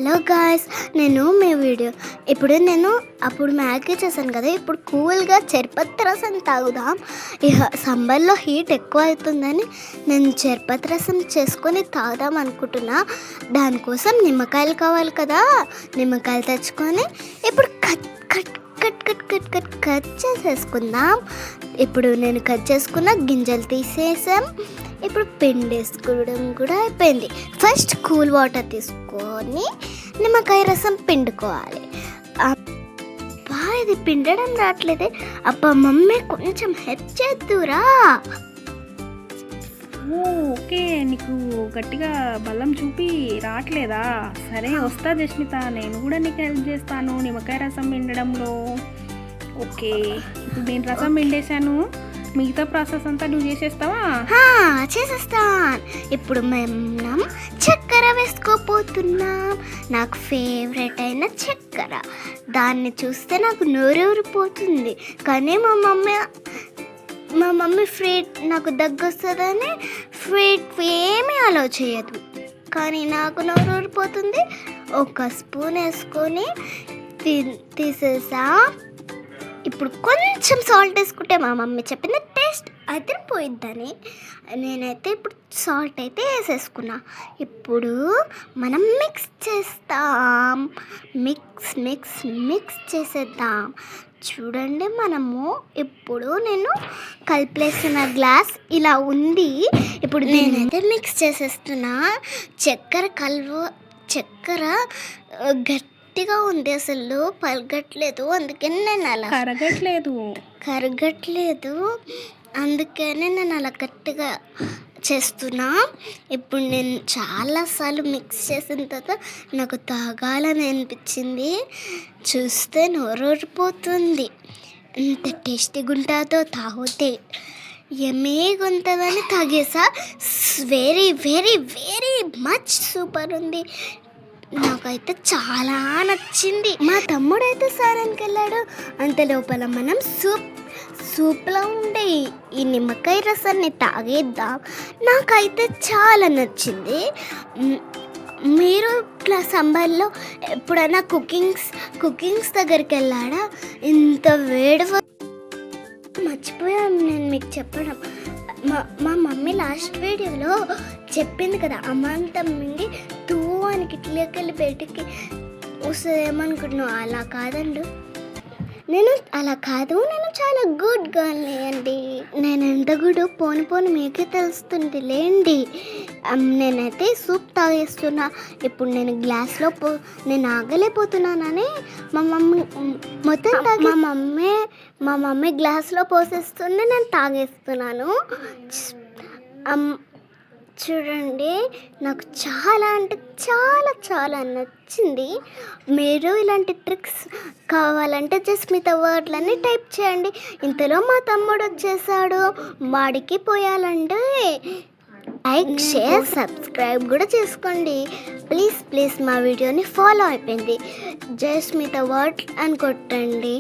Hello guys, నేను మీ video అప్పుడు Maggi చేశాను కదా. ఇప్పుడు కూల్గా చెరుపత్తి రసం తాగుదాం. ఇక సమ్మర్లో హీట్ ఎక్కువ అవుతుందని నేను చెరుపత్తి రసం చేసుకొని తాగుదాం అనుకుంటున్నా. దానికోసం నిమ్మకాయలు కావాలి కదా. నిమ్మకాయలు తెచ్చుకొని ఇప్పుడు cut cut cut cut cut cut cut చేసేసుకుందాం. ఇప్పుడు నేను కట్ చేసుకున్న గింజలు తీసేసాం. ఇప్పుడు పిండి వేసుకోవడం కూడా అయిపోయింది. ఫస్ట్ కూల్ వాటర్ తీసుకొని నిమ్మకాయ రసం పిండుకోవాలి. అబ్బా, ఇది పిండడం రావట్లేదే. అబ్బా మమ్మీ, కొంచెం హెల్ప్ చేద్దురా. ఓకే, నీకు గట్టిగా బల్లం చూపి రావట్లేదా? సరే, వస్తా జస్మిత, నేను కూడా నీకు హెల్ప్ చేస్తాను నిమ్మకాయ రసం పిండడంలో. ఓకే, ఇప్పుడు నేను రసం పిండేశాను. మిగతా ప్రాసెస్ అంతా నువ్వు చేసేస్తావా? చేసేస్తాను. ఇప్పుడు మనం చక్కెర వేసుకోపోతున్నాం. నాకు ఫేవరెట్ అయిన చక్కెర. దాన్ని చూస్తే నాకు నోరూరిపోతుంది. కానీ మా మమ్మీ ఫ్రూట్ నాకు దగ్గొస్తుందని ఫ్రూట్ ఏమీ అలో చేయదు. కానీ నాకు నోరూరిపోతుంది. ఒక స్పూన్ వేసుకొని తీసేసా. ఇప్పుడు కొంచెం సాల్ట్ వేసుకుంటే మా మమ్మీ చెప్పింది టేస్ట్ అదిరిపోయిద్దని. నేనైతే ఇప్పుడు సాల్ట్ అయితే వేసేసుకున్నా. ఇప్పుడు మనం మిక్స్ చేస్తాం. మిక్స్ చేసేద్దాం. చూడండి, ఇప్పుడు నేను కలిపేసిన గ్లాస్ ఇలా ఉంది. ఇప్పుడు నేనైతే మిక్స్ చేసేస్తున్నా. చక్కెర గట్టిగా ఉంది, అసలు పలగట్లేదు. అందుకని నేను అలా కరగట్లేదు. అందుకనే నేను అలా గట్టిగా చేస్తున్నా. ఇప్పుడు నేను చాలాసార్లు మిక్స్ చేసిన తర్వాత నాకు తాగాలని అనిపించింది. చూస్తే నోరూరిపోతుంది. ఎంత టేస్టీగా ఉంటుందో తాగితే. ఎమ్మీగా ఉంటుందని తాగేసా. Very very very much super ఉంది. నాకైతే చాలా నచ్చింది. మా తమ్ముడైతే సారానికి వెళ్ళాడు. అంత లోపల మనం సూప్లో ఉండే ఈ నిమ్మకాయ రసాన్ని తాగేద్దాం. నాకైతే చాలా నచ్చింది. మీరు సమ్మర్లో ఎప్పుడైనా కుకింగ్స్ దగ్గరికి వెళ్ళాడా? ఇంత వేడి మర్చిపోయాను నేను మీకు చెప్పడం. మా మమ్మీ లాస్ట్ వీడియోలో చెప్పింది కదా, అమాంతం మింగి తూవానికి ఇట్లకెళ్ళి బయటికి వస్తుంది ఏమనుకుంటున్నావు. అలా కాదండి, నేను చాలా గుడ్ గర్ల్ని అండి. నేను ఎంత గుడ్ పోను మీకే తెలుస్తుంది లేండి. నేనైతే సూప్ తాగేస్తున్నా. ఇప్పుడు నేను గ్లాస్లో నేను ఆగలేకపోతున్నానని మా మమ్మీ మొత్తం మా మమ్మీ గ్లాస్లో పోసేస్తుంటే నేను తాగేస్తున్నాను. చూడండి, నాకు చాలా అంటే చాలా చాలా నచ్చింది. మీరు ఇలాంటి ట్రిక్స్ కావాలంటే జస్మిత వర్డ్లని టైప్ చేయండి. ఇంతలో మా తమ్ముడు వచ్చేసాడు. వాడికి పోయాలంటే లైక్, షేర్, సబ్స్క్రైబ్ కూడా చేసుకోండి. ప్లీజ్ మా వీడియోని ఫాలో అయిపోయింది. జస్మిత వర్డ్ అని కొట్టండి.